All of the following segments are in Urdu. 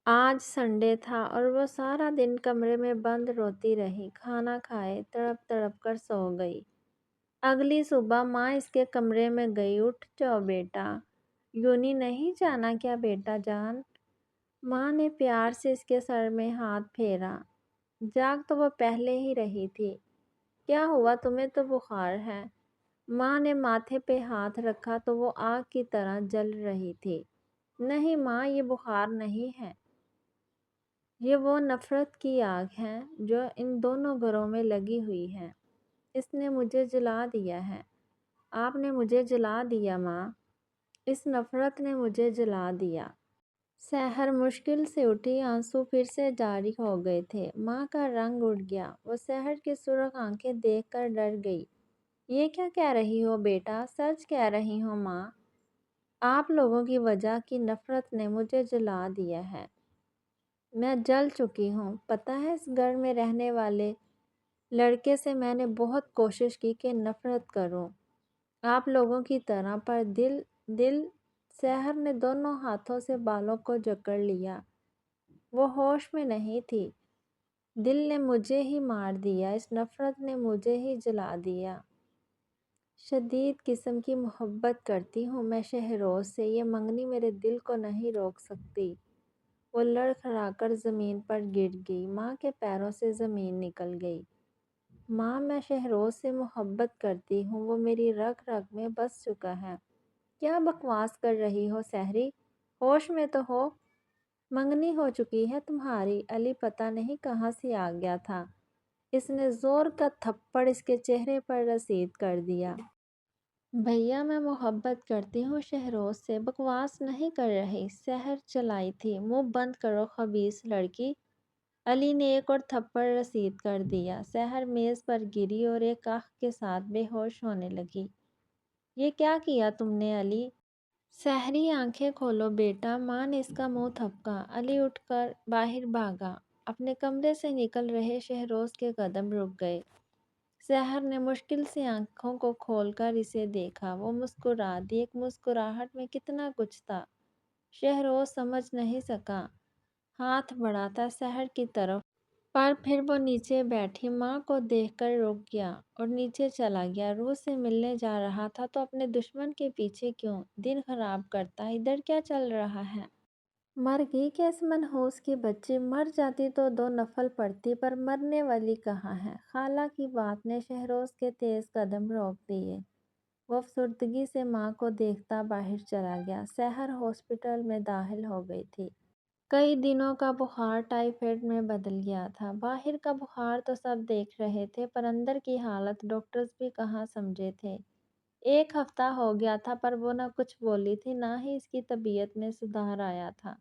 آج سنڈے تھا اور وہ سارا دن کمرے میں بند روتی رہی، کھانا کھائے تڑپ تڑپ کر سو گئی۔ اگلی صبح ماں اس کے کمرے میں گئی۔ اٹھ جاؤ بیٹا، یونی نہیں جانا کیا بیٹا جان؟ ماں نے پیار سے اس کے سر میں ہاتھ پھیرا۔ جاگ تو وہ پہلے ہی رہی تھی۔ کیا ہوا تمہیں تو بخار ہے؟ ماں نے ماتھے پہ ہاتھ رکھا تو وہ آگ کی طرح جل رہی تھی۔ نہیں ماں، یہ بخار نہیں ہے، یہ وہ نفرت کی آگ ہے جو ان دونوں گھروں میں لگی ہوئی ہے۔ اس نے مجھے جلا دیا ہے، آپ نے مجھے جلا دیا ماں، اس نفرت نے مجھے جلا دیا۔ سحر مشکل سے اٹھی، آنسو پھر سے جاری ہو گئے تھے۔ ماں کا رنگ اڑ گیا، وہ سحر کی سرخ آنکھیں دیکھ کر ڈر گئی۔ یہ کیا کہہ رہی ہو بیٹا؟ سچ کہہ رہی ہوں ماں، آپ لوگوں کی وجہ کی نفرت نے مجھے جلا دیا ہے، میں جل چکی ہوں۔ پتہ ہے اس گھر میں رہنے والے لڑکے سے میں نے بہت کوشش کی کہ نفرت کروں آپ لوگوں کی طرح، پر دل سحر نے دونوں ہاتھوں سے بالوں کو جکڑ لیا۔ وہ ہوش میں نہیں تھی۔ دل نے مجھے ہی مار دیا، اس نفرت نے مجھے ہی جلا دیا۔ شدید قسم کی محبت کرتی ہوں میں شہروز سے، یہ منگنی میرے دل کو نہیں روک سکتی۔ وہ لڑکھڑا کر زمین پر گر گئی۔ ماں کے پیروں سے زمین نکل گئی۔ ماں، میں شہروز سے محبت کرتی ہوں، وہ میری رگ رگ میں بس چکا ہے۔ کیا بکواس کر رہی ہو سحری؟ ہوش میں تو ہو؟ منگنی ہو چکی ہے تمہاری۔ علی پتہ نہیں کہاں سے آ گیا تھا، اس نے زور کا تھپڑ اس کے چہرے پر رسید کر دیا۔ بھیا، میں محبت کرتی ہوں شہروز سے، بکواس نہیں کر رہی، سحر چلائی تھی، منہ بند کرو خبیث لڑکی۔ علی نے ایک اور تھپڑ رسید کر دیا۔ سحر میز پر گری اور ایک آہ کے ساتھ بے ہوش ہونے لگی۔ یہ کیا کیا تم نے علی؟ سحری آنکھیں کھولو بیٹا، ماں نے اس کا منہ تھپکا۔ علی اٹھ کر باہر بھاگا۔ اپنے کمرے سے نکل رہے شہروز کے قدم رک گئے۔ سحر نے مشکل سے آنکھوں کو کھول کر اسے دیکھا۔ وہ مسکرا دی، ایک مسکراہٹ میں کتنا کچھ تھا، شہروز سمجھ نہیں سکا۔ ہاتھ بڑھاتا سحر کی طرف، پر پھر وہ نیچے بیٹھی ماں کو دیکھ کر رک گیا اور نیچے چلا گیا۔ روح سے ملنے جا رہا تھا تو اپنے دشمن کے پیچھے کیوں دن خراب کرتا؟ ادھر کیا چل رہا ہے؟ مر گئی کیا اس منحوس کی بچی؟ مر جاتی تو دو نفل پڑتی، پر مرنے والی کہاں ہے؟ خالہ کی بات نے شہروز کے تیز قدم روک دیے۔ وہ افسردگی سے ماں کو دیکھتا باہر چلا گیا۔ سحر ہاسپٹل میں داخل ہو گئی تھی۔ کئی دنوں کا بخار ٹائیفائیڈ میں بدل گیا تھا۔ باہر کا بخار تو سب دیکھ رہے تھے، پر اندر کی حالت ڈاکٹرز بھی کہاں سمجھے تھے۔ ایک ہفتہ ہو گیا تھا، پر وہ نہ کچھ بولی تھی، نہ ہی اس کی طبیعت میں سدھار آیا تھا۔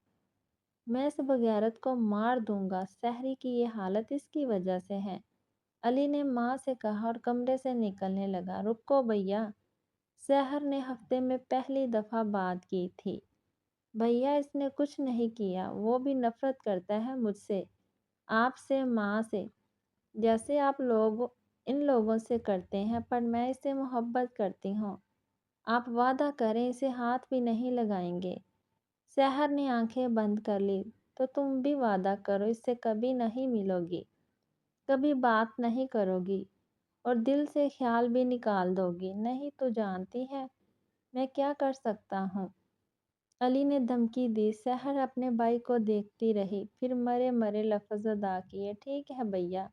میں اس بغیرت کو مار دوں گا، سحری کی یہ حالت اس کی وجہ سے ہے، علی نے ماں سے کہا اور کمرے سے نکلنے لگا۔ رکو بھیا، سحر نے ہفتے میں پہلی دفعہ بات کی تھی۔ بھیا، اس نے کچھ نہیں کیا، وہ بھی نفرت کرتا ہے مجھ سے، آپ سے، ماں سے، جیسے آپ لوگ ان لوگوں سے کرتے ہیں، پر میں اس سے محبت کرتی ہوں۔ آپ وعدہ کریں اسے ہاتھ بھی نہیں لگائیں گے۔ سحر نے آنکھیں بند کر لی۔ تو تم بھی وعدہ کرو اس سے کبھی نہیں ملو گی، کبھی بات نہیں کرو گی اور دل سے خیال بھی نکال دو گی۔ نہیں تو جانتی ہے میں کیا کر سکتا ہوں؟ علی نے دھمکی دی۔ سحر اپنے بھائی کو دیکھتی رہی، پھر مرے مرے لفظ ادا کیے۔ ٹھیک ہے بھیا،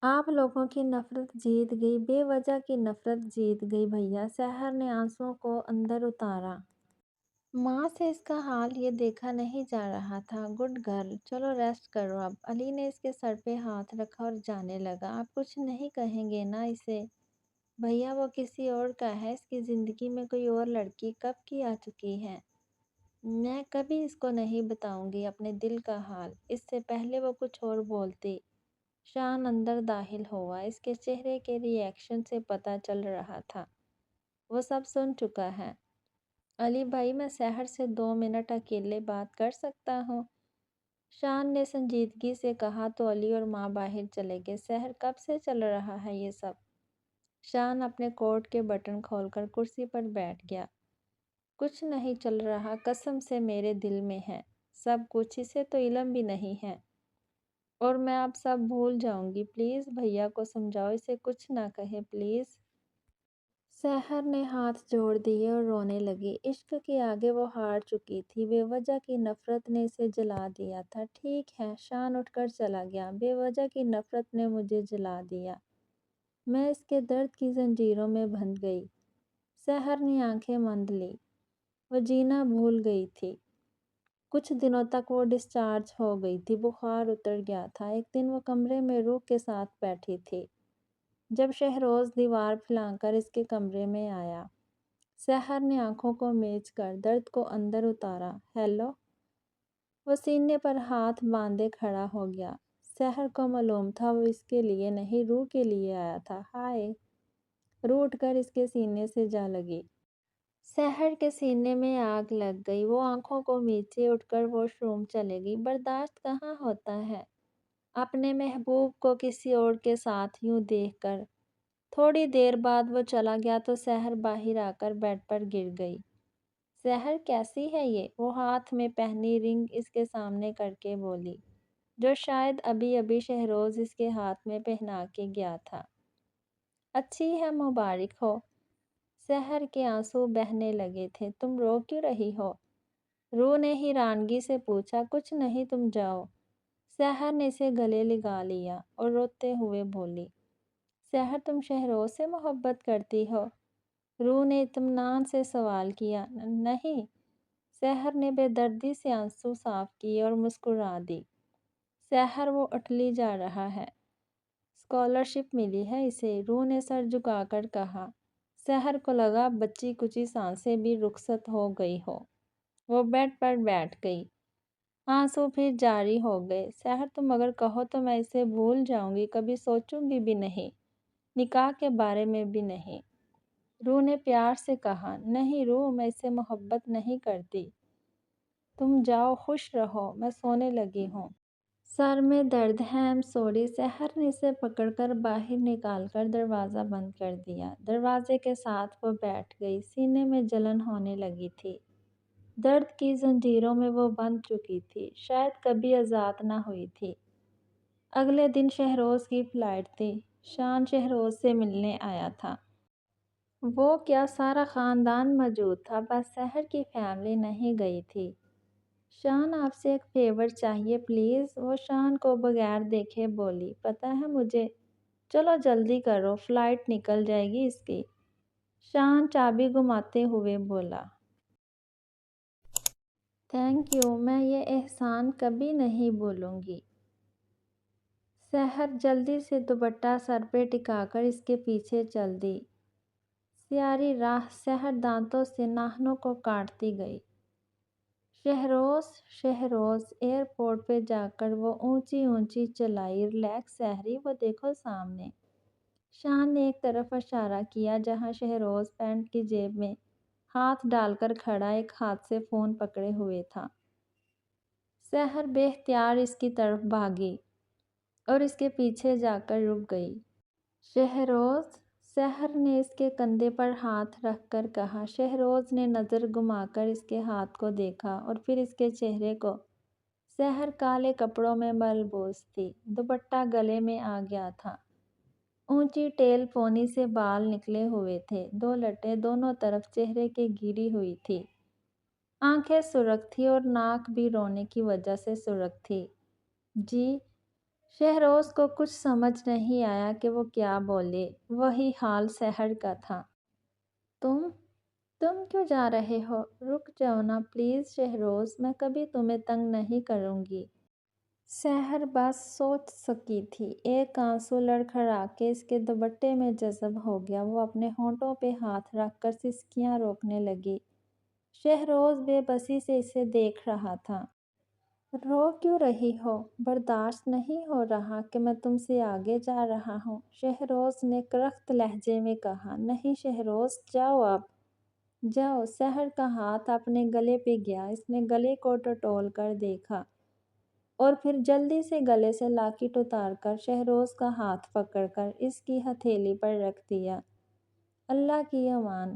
آپ لوگوں کی نفرت جیت گئی، بے وجہ کی نفرت جیت گئی بھیا۔ سحر نے آنسوؤں کو اندر اتارا۔ ماں سے اس کا حال یہ دیکھا نہیں جا رہا تھا۔ گڈ گرل، چلو ریسٹ کرو اب۔ علی نے اس کے سر پہ ہاتھ رکھا اور جانے لگا۔ آپ کچھ نہیں کہیں گے نا اسے؟ بھیا، وہ کسی اور کا ہے، اس کی زندگی میں کوئی اور لڑکی کب کی آ چکی ہے۔ میں کبھی اس کو نہیں بتاؤں گی اپنے دل کا حال۔ اس سے پہلے وہ کچھ اور بولتی، شان اندر داخل ہوا۔ اس کے چہرے کے ری ایکشن سے پتہ چل رہا تھا وہ سب سن چکا ہے۔ علی بھائی، میں سحر سے 2 منٹ اکیلے بات کر سکتا ہوں؟ شان نے سنجیدگی سے کہا تو علی اور ماں باہر چلے گئے۔ سحر، کب سے چل رہا ہے یہ سب؟ شان اپنے کوٹ کے بٹن کھول کر کرسی پر بیٹھ گیا۔ کچھ نہیں چل رہا، قسم سے میرے دل میں ہے، سب کچھ، اسے تو علم بھی نہیں ہے، اور میں اب سب بھول جاؤں گی، پلیز بھیا کو سمجھاؤ اسے کچھ نہ کہے پلیز۔ سحر نے ہاتھ جوڑ دیے اور رونے لگی۔ عشق کے آگے وہ ہار چکی تھی، بے وجہ کی نفرت نے اسے جلا دیا تھا۔ ٹھیک ہے، شان اٹھ کر چلا گیا، بے وجہ کی نفرت نے مجھے جلا دیا، میں اس کے درد کی زنجیروں میں بندھ گئی۔ سحر نے آنکھیں بند لی، وہ جینا بھول گئی تھی۔ کچھ دنوں تک وہ ڈسچارج ہو گئی تھی، بخار اتر گیا تھا۔ ایک دن وہ کمرے میں روح کے ساتھ بیٹھی تھی، جب شہروز دیوار پھلانگ کر اس کے کمرے میں آیا۔ سحر نے آنکھوں کو میچ کر درد کو اندر اتارا۔ ہیلو؟ وہ سینے پر ہاتھ باندھے کھڑا ہو گیا۔ سحر کو معلوم تھا وہ اس کے لیے نہیں، روح کے لیے آیا تھا۔ ہائے! روح اٹھ کر اس کے سینے سے جا لگی۔ سحر کے سینے میں آگ لگ گئی، وہ آنکھوں کو میچے اٹھ کر واش روم چلے گئی۔ برداشت کہاں ہوتا ہے اپنے محبوب کو کسی اور کے ساتھ یوں دیکھ کر۔ تھوڑی دیر بعد وہ چلا گیا تو سحر باہر آ کر بیڈ پر گر گئی۔ سحر کیسی ہے یہ؟ وہ ہاتھ میں پہنی رنگ اس کے سامنے کر کے بولی، جو شاید ابھی ابھی شہروز اس کے ہاتھ میں پہنا کے گیا تھا۔ اچھی ہے، مبارک ہو۔ سحر کے آنسو بہنے لگے تھے۔ تم رو کیوں رہی ہو؟ روح نے حیرانگی سے پوچھا۔ کچھ نہیں، تم جاؤ۔ سحر نے اسے گلے لگا لیا اور روتے ہوئے بولی، سحر تم شہروز سے محبت کرتی ہو؟ روح نے اطمینان سے سوال کیا۔ نہیں۔ سحر نے بے دردی سے آنسو صاف کیے اور مسکرا دی۔ سحر وہ اٹلی جا رہا ہے، اسکالرشپ ملی ہے اسے، روح نے سر جھکا کر کہا۔ سحر کو لگا بچی کچی سانسیں بھی رخصت ہو گئی ہو۔ وہ بیڈ پر بیٹھ گئی، آنسو پھر جاری ہو گئے۔ سحر تم اگر کہو تو میں اسے بھول جاؤں گی، کبھی سوچوں گی بھی نہیں، نکاح کے بارے میں بھی نہیں۔ روح نے پیار سے کہا۔ نہیں روح، میں اسے محبت نہیں کرتی، تم جاؤ، خوش رہو، میں سونے لگی ہوں۔ سر میں درد ہے، ایم سوری۔ سحر نے اسے پکڑ کر باہر نکال کر دروازہ بند کر دیا۔ دروازے کے ساتھ وہ بیٹھ گئی، سینے میں جلن ہونے لگی تھی۔ درد کی زنجیروں میں وہ بندھ چکی تھی، شاید کبھی آزاد نہ ہوئی تھی۔ اگلے دن شہروز کی فلائٹ تھی، شان شہروز سے ملنے آیا تھا۔ وہ کیا سارا خاندان موجود تھا، بس سحر کی فیملی نہیں گئی تھی۔ شان آپ سے ایک فیور چاہیے پلیز، وہ شان کو بغیر دیکھے بولی۔ پتہ ہے مجھے، چلو جلدی کرو، فلائٹ نکل جائے گی اس کی۔ شان چابی گھماتے ہوئے بولا۔ تھینک یو، میں یہ احسان کبھی نہیں بھولوں گی۔ سحر جلدی سے دوپٹہ سر پہ ٹکا کر اس کے پیچھے چل دی۔ سیاہی راہ سحر دانتوں سے ناخنوں کو کاٹتی گئی۔ شہروز، شہروز، ایئرپورٹ پہ جا کر وہ اونچی اونچی چلائی۔ ریلیکس سحری، وہ دیکھو سامنے۔ شان نے ایک طرف اشارہ کیا جہاں شہروز پینٹ کی جیب میں ہاتھ ڈال کر کھڑا ایک ہاتھ سے فون پکڑے ہوئے تھا۔ سحر بے اختیار اس کی طرف بھاگی اور اس کے پیچھے جا کر رک گئی۔ شہروز، سحر نے اس کے کندھے پر ہاتھ رکھ کر کہا۔ شہروز نے نظر گھما کر اس کے ہاتھ کو دیکھا اور پھر اس کے چہرے کو۔ سحر کالے کپڑوں میں ملبوس تھی، دوپٹہ گلے میں آ گیا تھا، اونچی ٹیل پونی سے بال نکلے ہوئے تھے، دو لٹیں دونوں طرف چہرے کے گھری ہوئی تھی، آنکھیں سرخ تھی اور ناک بھی رونے کی وجہ سے سرخ تھی۔ جی؟ شہروز کو کچھ سمجھ نہیں آیا کہ وہ کیا بولے، وہی حال سحر کا تھا۔ تم کیوں جا رہے ہو؟ رک جاؤ نا پلیز شہروز، میں کبھی تمہیں تنگ نہیں کروں گی۔ سحر بس سوچ سکی تھی، ایک آنسو لڑکھڑا کے اس کے دوپٹے میں جذب ہو گیا۔ وہ اپنے ہونٹوں پہ ہاتھ رکھ کر سسکیاں روکنے لگی۔ شہروز بے بسی سے اسے دیکھ رہا تھا۔ رو کیوں رہی ہو؟ برداشت نہیں ہو رہا کہ میں تم سے آگے جا رہا ہوں، شہروز نے کرخت لہجے میں کہا۔ نہیں شہروز، جاؤ اب، جاؤ۔ سحر کا ہاتھ اپنے گلے پہ گیا، اس نے گلے کو ٹٹول کر دیکھا اور پھر جلدی سے گلے سے لاکٹ اتار کر شہروز کا ہاتھ پکڑ کر اس کی ہتھیلی پر رکھ دیا۔ اللہ کی امان۔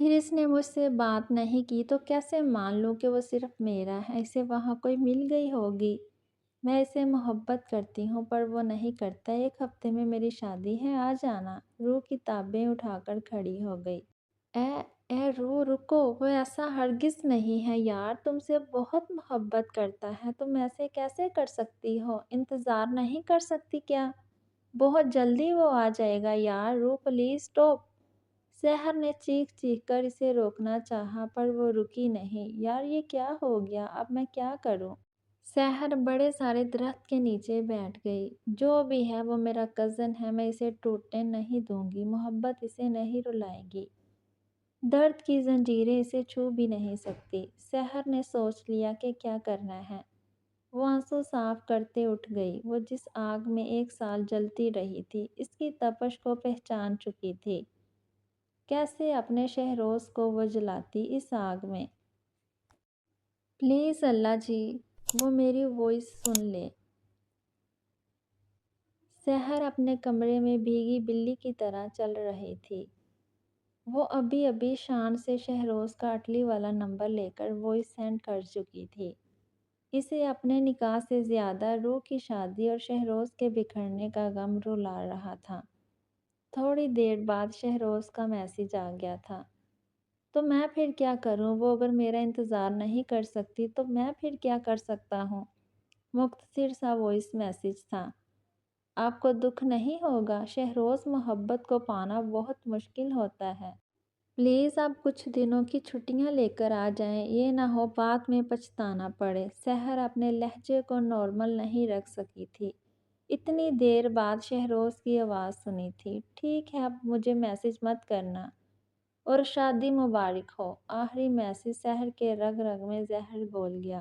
پھر اس نے مجھ سے بات نہیں کی تو کیسے مان لوں کہ وہ صرف میرا ہے؟ اسے وہاں کوئی مل گئی ہوگی۔ میں اسے محبت کرتی ہوں پر وہ نہیں کرتا۔ 1 ہفتے میں میری شادی ہے، آ جانا۔ روح کتابیں اٹھا کر کھڑی ہو گئی۔ اے روح رکو، وہ ایسا ہرگز نہیں ہے یار، تم سے بہت محبت کرتا ہے، تم ایسے کیسے کر سکتی ہو؟ انتظار نہیں کر سکتی کیا؟ بہت جلدی وہ آ جائے گا یار، روح پلیز سٹاپ۔ سحر نے چیخ چیخ کر اسے روکنا چاہا پر وہ رکی نہیں۔ یار یہ کیا ہو گیا، اب میں کیا کروں؟ سحر بڑے سارے درخت کے نیچے بیٹھ گئی۔ جو بھی ہے وہ میرا کزن ہے، میں اسے ٹوٹنے نہیں دوں گی، محبت اسے نہیں رلائے گی، درد کی زنجیریں اسے چھو بھی نہیں سکتی۔ سحر نے سوچ لیا کہ کیا کرنا ہے۔ وہ آنسو صاف کرتے اٹھ گئی۔ وہ جس آگ میں 1 سال جلتی رہی تھی، اس کی تپش کو پہچان چکی تھی۔ کیسے اپنے شہروز کو وہ جلاتی اس آگ میں؟ پلیز اللہ جی، وہ میری وائس سن لے۔ سحر اپنے کمرے میں بھیگی بلی کی طرح چل رہی تھی۔ وہ ابھی ابھی شان سے شہروز کا اٹلی والا نمبر لے کر وائس سینڈ کر چکی تھی۔ اسے اپنے نکاح سے زیادہ روح کی شادی اور شہروز کے بکھرنے کا غم رلا رہا تھا۔ تھوڑی دیر بعد شہروز کا میسج آ گیا تھا۔ تو میں پھر کیا کروں؟ وہ اگر میرا انتظار نہیں کر سکتی تو میں پھر کیا کر سکتا ہوں؟ مختصر سا وائس میسج تھا۔ آپ کو دکھ نہیں ہوگا، شہروز محبت کو پانا بہت مشکل ہوتا ہے۔ پلیز آپ کچھ دنوں کی چھٹیاں لے کر آ جائیں، یہ نہ ہو بعد میں پچھتانا پڑے۔ سحر اپنے لہجے کو نارمل نہیں رکھ سکی تھی۔ اتنی دیر بعد شہروز کی آواز سنی تھی۔ ٹھیک ہے، اب مجھے میسج مت کرنا، اور شادی مبارک ہو۔ آخری میسج سحر کے رگ رگ میں زہر گھول گیا۔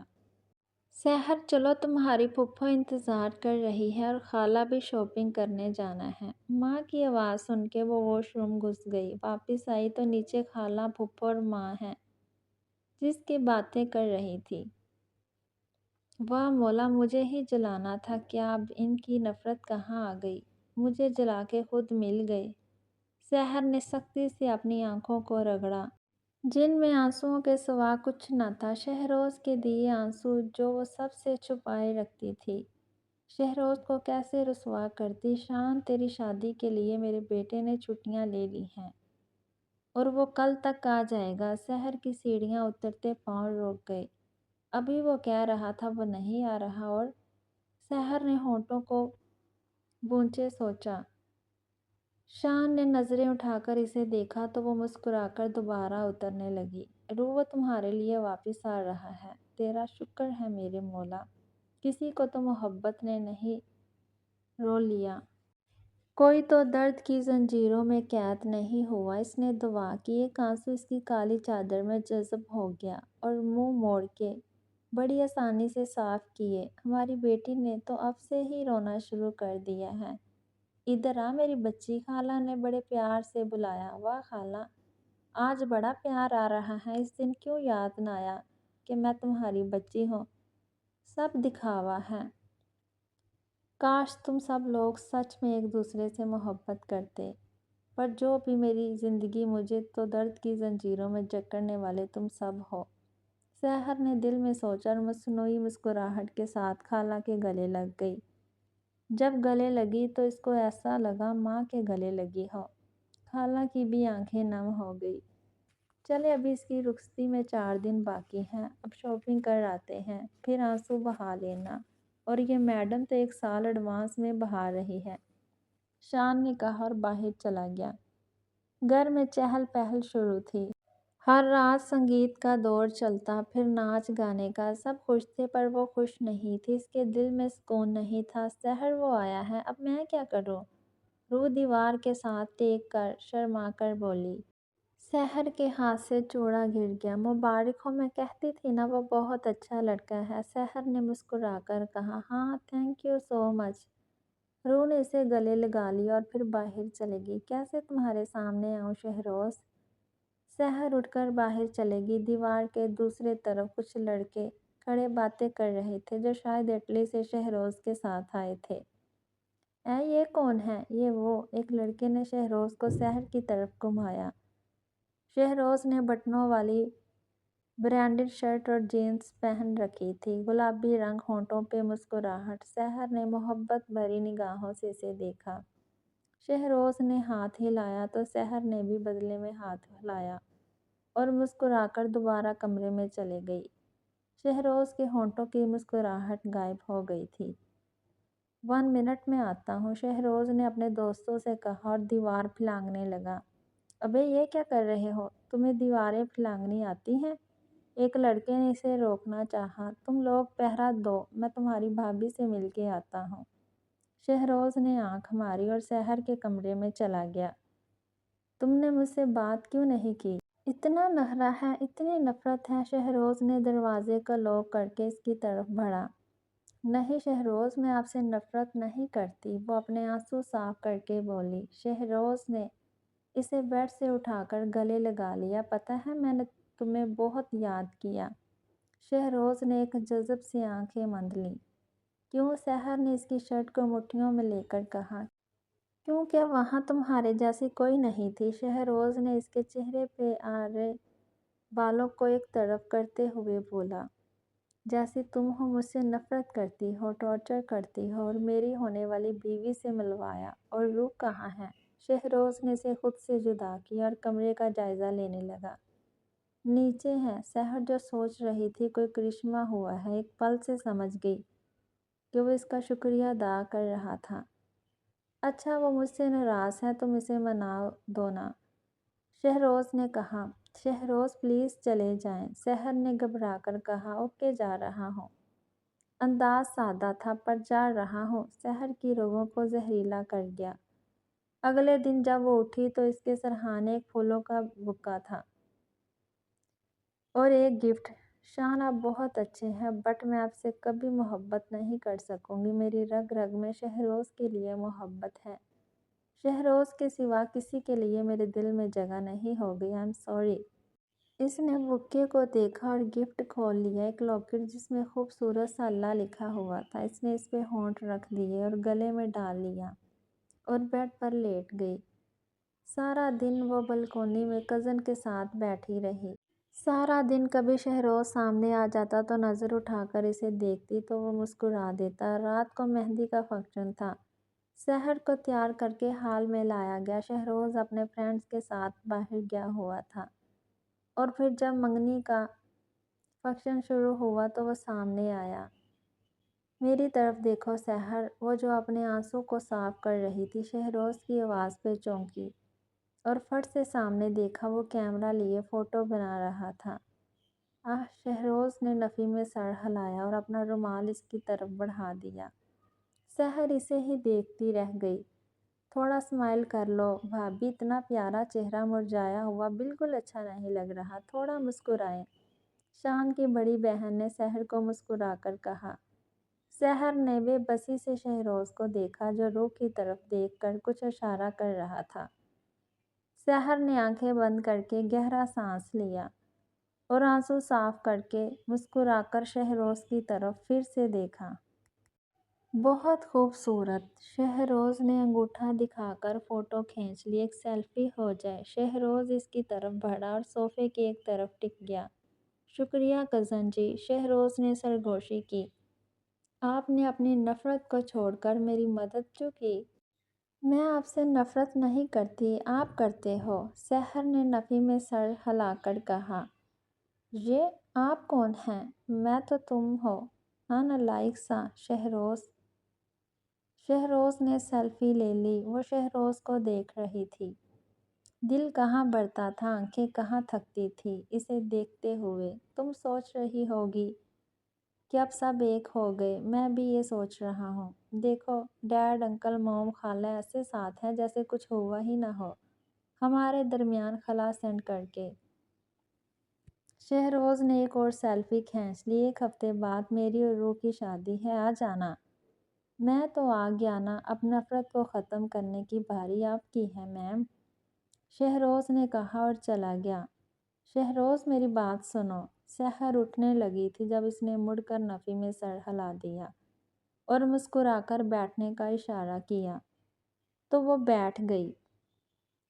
سحر چلو، تمہاری پھپھو انتظار کر رہی ہے اور خالہ بھی شاپنگ کرنے جانا ہے۔ ماں کی آواز سن کے وہ واش روم گھس گئی۔ واپس آئی تو نیچے خالہ، پھپھو اور ماں ہیں جس کی باتیں کر رہی تھی۔ واہ مولا، مجھے ہی جلانا تھا، کیا اب ان کی نفرت کہاں آ گئی؟ مجھے جلا کے خود مل گئے۔ سحر نے سختی سے اپنی آنکھوں کو رگڑا جن میں آنسوؤں کے سوا کچھ نہ تھا، شہروز کے دیے آنسو جو وہ سب سے چھپائے رکھتی تھی۔ شہروز کو کیسے رسوا کرتی؟ شان، تیری شادی کے لیے میرے بیٹے نے چھٹیاں لے لی ہیں اور وہ کل تک آ جائے گا۔ سحر کی سیڑھیاں اترتے پاؤں رک گئے۔ ابھی وہ کہہ رہا تھا وہ نہیں آ رہا، اور سحر نے ہونٹوں کو بونچے سوچا۔ شان نے نظریں اٹھا کر اسے دیکھا تو وہ مسکرا کر دوبارہ اترنے لگی۔ روح، وہ تمہارے لیے واپس آ رہا ہے۔ تیرا شکر ہے میرے مولا، کسی کو تو محبت نے نہیں رو لیا، کوئی تو درد کی زنجیروں میں قید نہیں ہوا۔ اس نے دعا کی۔ ایک آنسو اس کی کالی چادر میں جذب ہو گیا اور منہ موڑ کے بڑی آسانی سے صاف کیے۔ ہماری بیٹی نے تو اب سے ہی رونا شروع کر دیا ہے۔ ادھر آ میری بچی، خالہ نے بڑے پیار سے بلایا۔ واہ خالہ، آج بڑا پیار آ رہا ہے، اس دن کیوں یاد نہ آیا کہ میں تمہاری بچی ہوں؟ سب دکھاوا ہے۔ کاش تم سب لوگ سچ میں ایک دوسرے سے محبت کرتے، پر جو بھی میری زندگی، مجھے تو درد کی زنجیروں میں جکڑنے والے تم سب ہو۔ سحر نے دل میں سوچا اور مصنوعی مسکراہٹ کے ساتھ خالہ کے گلے لگ گئی۔ جب گلے لگی تو اس کو ایسا لگا ماں کے گلے لگی ہو۔ خالہ کی بھی آنکھیں نم ہو گئی۔ چلے، ابھی اس کی رخصتی میں 4 دن باقی ہیں، اب شاپنگ کر آتے ہیں، پھر آنسو بہا لینا، اور یہ میڈم تو 1 سال ایڈوانس میں بہا رہی ہے، شان نے کہا اور باہر چلا گیا۔ گھر میں چہل پہل شروع تھی۔ ہر رات سنگیت کا دور چلتا، پھر ناچ گانے کا۔ سب خوش تھے پر وہ خوش نہیں تھی، اس کے دل میں سکون نہیں تھا۔ سحر، وہ آیا ہے، اب میں کیا کروں؟ روح دیوار کے ساتھ ٹیک کر شرما کر بولی۔ سحر کے ہاتھ سے چوڑا گر گیا۔ مبارک ہو، میں کہتی تھی نا وہ بہت اچھا لڑکا ہے، سحر نے مسکرا کر کہا۔ ہاں، تھینک یو سو مچ۔ روح نے اسے گلے لگا لیا اور پھر باہر چلے گی۔ کیسے تمہارے سامنے آؤں شہروز؟ سحر اٹھ کر باہر چلے گی۔ دیوار کے دوسرے طرف کچھ لڑکے کھڑے باتیں کر رہے تھے جو شاید اٹلی سے شہروز کے ساتھ آئے تھے۔ یہ کون ہے؟ یہ وہ، ایک لڑکے نے شہروز کو سحر کی طرف گھمایا۔ شہروز نے بٹنوں والی برانڈڈ شرٹ اور جینس پہن رکھی تھی، گلابی رنگ، ہونٹوں پہ مسکراہٹ۔ سحر نے محبت بھری نگاہوں سے اسے دیکھا۔ شہروز نے ہاتھ ہلایا تو سحر نے بھی بدلے میں ہاتھ ہلایا اور مسکرا کر دوبارہ کمرے میں چلے گئی۔ شہروز کے ہونٹوں کی مسکراہٹ غائب ہو گئی تھی۔ 1 منٹ میں آتا ہوں، شہروز نے اپنے دوستوں سے کہا اور دیوار پھلانگنے لگا۔ ابے یہ کیا کر رہے ہو؟ تمہیں دیواریں پھلانگنی آتی ہیں؟ ایک لڑکے نے اسے روکنا چاہا۔ تم لوگ پہرا دو، میں تمہاری بھابھی سے مل کے آتا ہوں۔ شہروز نے آنکھ ماری اور سحر کے کمرے میں چلا گیا۔ تم نے مجھ سے بات کیوں نہیں کی؟ اتنا نخرہ ہے، اتنی نفرت ہے۔ شہروز نے دروازے کو لاک کر کے اس کی طرف بڑھا۔ نہیں شہروز، میں آپ سے نفرت نہیں کرتی، وہ اپنے آنسو صاف کر کے بولی۔ شہروز نے اسے بیڈ سے اٹھا کر گلے لگا لیا۔ پتہ ہے میں نے تمہیں بہت یاد کیا۔ شہروز نے ایک جذب سے آنکھیں مند لیں۔ کیوں؟ سحر نے اس کی شرٹ کو مٹھیوں میں لے کر کہا۔ کیونکہ وہاں تمہارے جیسی کوئی نہیں تھی۔ شہروز نے اس کے چہرے پہ آ رہے بالوں کو ایک طرف کرتے ہوئے بولا۔ جیسی تم ہو، مجھ سے نفرت کرتی ہو، ٹارچر کرتی ہو اور میری ہونے والی بیوی سے ملوایا۔ اور روح کہاں ہے؟ شہروز نے اسے خود سے جدا کیا اور کمرے کا جائزہ لینے لگا۔ نیچے ہے۔ سحر جو سوچ رہی تھی کوئی کرشمہ ہوا ہے، ایک پل سے سمجھ گئی کہ وہ اس کا شکریہ ادا کر رہا تھا۔ اچھا وہ مجھ سے ناراض ہے، تم اسے منا دو نا، شہروز نے کہا۔ شہروز پلیز چلے جائیں، سحر نے گھبرا کر کہا۔ اوکے جا رہا ہوں۔ انداز سادہ تھا پر جا رہا ہوں سحر کی رگوں کو زہریلا کر گیا۔ اگلے دن جب وہ اٹھی تو اس کے سرہانے ایک پھولوں کا بکا تھا اور ایک گفٹ۔ شان آپ بہت اچھے ہیں بٹ میں آپ سے کبھی محبت نہیں کر سکوں گی، میری رگ رگ میں شہروز کے لیے محبت ہے، شہروز کے سوا کسی کے لیے میرے دل میں جگہ نہیں ہوگی، آئی ایم سوری۔ اس نے بکے کو دیکھا اور گفٹ کھول لیا، ایک لاکٹ جس میں خوبصورت سا اللہ لکھا ہوا تھا۔ اس نے اس پہ ہونٹ رکھ دیے اور گلے میں ڈال لیا اور بیڈ پر لیٹ گئی۔ سارا دن وہ بلکونی میں کزن کے ساتھ بیٹھی رہی۔ سارا دن کبھی شہروز سامنے آ جاتا تو نظر اٹھا کر اسے دیکھتی تو وہ مسکرا دیتا۔ رات کو مہندی کا فنکشن تھا۔ سحر کو تیار کر کے ہال میں لایا گیا۔ شہروز اپنے فرینڈز کے ساتھ باہر گیا ہوا تھا اور پھر جب منگنی کا فنکشن شروع ہوا تو وہ سامنے آیا۔ میری طرف دیکھو سحر، وہ جو اپنے آنسو کو صاف کر رہی تھی۔ شہروز کی آواز پہ چونکی اور فٹ سے سامنے دیکھا، وہ کیمرہ لیے فوٹو بنا رہا تھا۔ شہروز نے نفی میں سر ہلایا اور اپنا رومال اس کی طرف بڑھا دیا۔ سحر اسے ہی دیکھتی رہ گئی۔ تھوڑا سمائل کر لو بھابی، اتنا پیارا چہرہ مرجھایا ہوا بالکل اچھا نہیں لگ رہا، تھوڑا مسکرائیں، شان کی بڑی بہن نے سحر کو مسکرا کر کہا۔ سحر نے بے بسی سے شہروز کو دیکھا جو روح کی طرف دیکھ کر کچھ اشارہ کر رہا تھا۔ سحر نے آنکھیں بند کر کے گہرا سانس لیا اور آنسو صاف کر کے مسکرا کر شہروز کی طرف پھر سے دیکھا۔ بہت خوبصورت، شہروز نے انگوٹھا دکھا کر فوٹو کھینچ لی، ایک سیلفی ہو جائے۔ شہروز اس کی طرف بڑھا اور صوفے کی ایک طرف ٹک گیا۔ شکریہ کزن جی، شہروز نے سرگوشی کی۔ آپ نے اپنی نفرت کو چھوڑ کر میری مدد کیوں کی؟ میں آپ سے نفرت نہیں کرتی، آپ کرتے ہو، سحر نے نفی میں سر ہلا کر کہا۔ یہ آپ کون ہیں؟ میں تو تم ہو، نالائق سا۔ شہروز نے سیلفی لے لی، وہ شہروز کو دیکھ رہی تھی۔ دل کہاں بڑھتا تھا، آنکھیں کہاں تھکتی تھی اسے دیکھتے ہوئے۔ تم سوچ رہی ہوگی کہ اب سب ایک ہو گئے، میں بھی یہ سوچ رہا ہوں۔ دیکھو ڈیڈ، انکل، موم، خالہ ایسے ساتھ ہیں جیسے کچھ ہوا ہی نہ ہو، ہمارے درمیان خلا سینڈ کر کے۔ شہروز نے ایک اور سیلفی کھینچ لی۔ 1 ہفتے بعد میری اور روح کی شادی ہے، آ جانا۔ میں تو آ گیا نا، اب نفرت کو ختم کرنے کی باری آپ کی ہے میم، شہروز نے کہا اور چلا گیا۔ شہروز میری بات سنو۔ سحر اٹھنے لگی تھی جب اس نے مڑ کر نفی میں سر ہلا دیا اور مسکرا کر بیٹھنے کا اشارہ کیا تو وہ بیٹھ گئی۔